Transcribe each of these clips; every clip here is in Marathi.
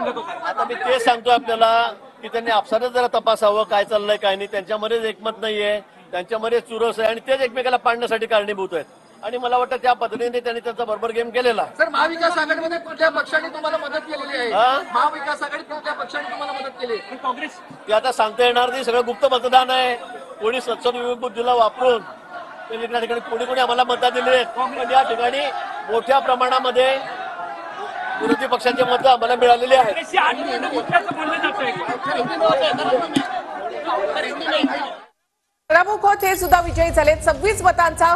सांगत होता। आता मी तेच सांगतोय आपल्याला की त्यांनी आपसातच जरा तपासावं काय चाललंय काय नाही. त्यांच्यामध्येच एकमत नाहीये, त्यांच्यामध्ये चुरस आहे आणि तेच एकमेकाला पाडण्यासाठी कारणीभूत आहेत. आणि मला वाटतं त्या पद्धतीने त्यांनी त्यांचा बरोबर गेम केलेला. सर, महाविकास आघाडीमध्ये कुठल्या पक्षाने तुम्हाला मदत केलेली आहे? महाविकास आघाडीत कुठल्या पक्षाने तुम्हाला मदत केली? काँग्रेस ते आता सांगता येणार नाही. सगळं गुप्त मतदान आहे. कोणी सत्सद विवेक बुद्धीला वापरून त्या ठिकाणी कोणी आम्हाला मतं दिली आहेत. पण या ठिकाणी मोठ्या प्रमाणामध्ये विरोधी पक्षांची मतं आम्हाला मिळालेली आहेत. काँग्रेसची आठ निवडणूक होत्याचं म्हणलं जातंय। सदाभाऊ खोत हे सुद्धा विजयी झाले। 26 मतांचा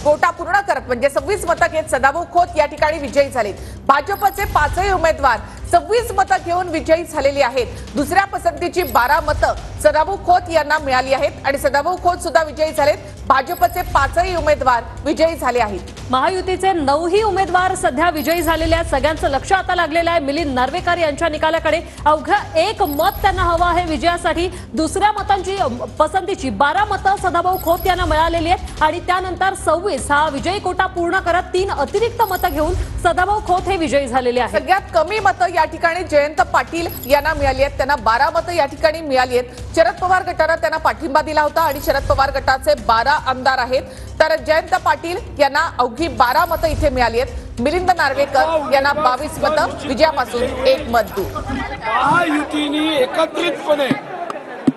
कोटा पूर्ण करत म्हणजे 26 मतं घेत सदाभाऊ खोत या ठिकाणी विजयी झालेत। भाजपचे 5ही उमेदवार 26 मतं घेऊन विजयी झालेली आहेत। दुसऱ्या पसंतीची 12 मतं सदाभाऊ खोत यांना मिळाली आहेत आणि सदाभाऊ खोत सुद्धा विजयी झालेत। भाजपचे 5ही उमेदवार विजयी झाले आहेत। महायुतीचे 9ही उमेदवार सध्या विजयी झालेले आहेत। सगळ्यांचं लक्ष आता लागलेलं आहे मिलिंद नार्वेकर यांच्या निकालाकडे। अवघं 1 मत त्यांना हवं आहे विजयासाठी। दुसऱ्या मतांची पसंतीची 12 मतं सदाभाऊ खोत यांना मिळालेली आहेत आणि त्यानंतर 26 हा विजयी कोटा पूर्ण करत 3 अतिरिक्त मतं घेऊन सदाभाऊ खोत हे विजयी झालेले आहेत। सगळ्यात कमी मतं या ठिकाणी जयंत पाटील यांना मिळाली आहेत। त्यांना 12 मतं या ठिकाणी मिळाली आहेत। शरद पवार गटाने त्यांना पाठिंबा दिला होता आणि शरद पवार गटाचे 12 आमदार आहेत, तर जयंत पाटील यांना अवघी 12 मतं इथे मिळाली आहेत। मिलिंद नार्वेकर यांना 22 मतं, विजयापासून 1 मत दूर। महायुतीने एकत्रितपणे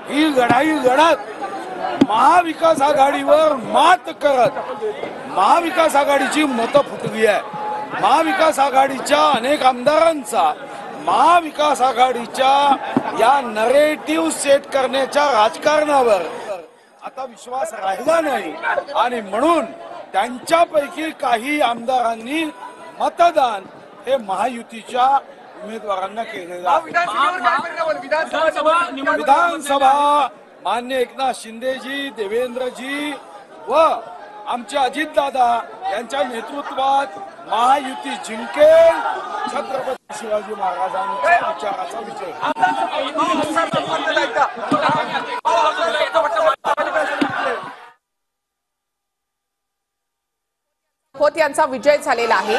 ही लढाई लढत महाविकास आघाडीवर मात करत महाविकास आघाडीची मतं फुटली आहे। महाविकास आघाडीच्या अनेक आमदारांचा महाविकास आघाडीच्या या नरेटिव्ह सेट करण्याच्या राजकारणावर आता विश्वास राहिला नाही आणि म्हणून त्यांच्यापैकी काही आमदारांनी मतदान हे महायुतीच्या उमेदवारांना केलेलं आहे। विधानसभा मान्य एकनाथ शिंदेजी, देवेंद्रजी व आमचे अजितदादा यांच्या नेतृत्वात महायुती जिंकेल। छत्रपती शिवाजी महाराजांच्या विचाराचा विजय। खोत यांचा विजय झालेला आहे।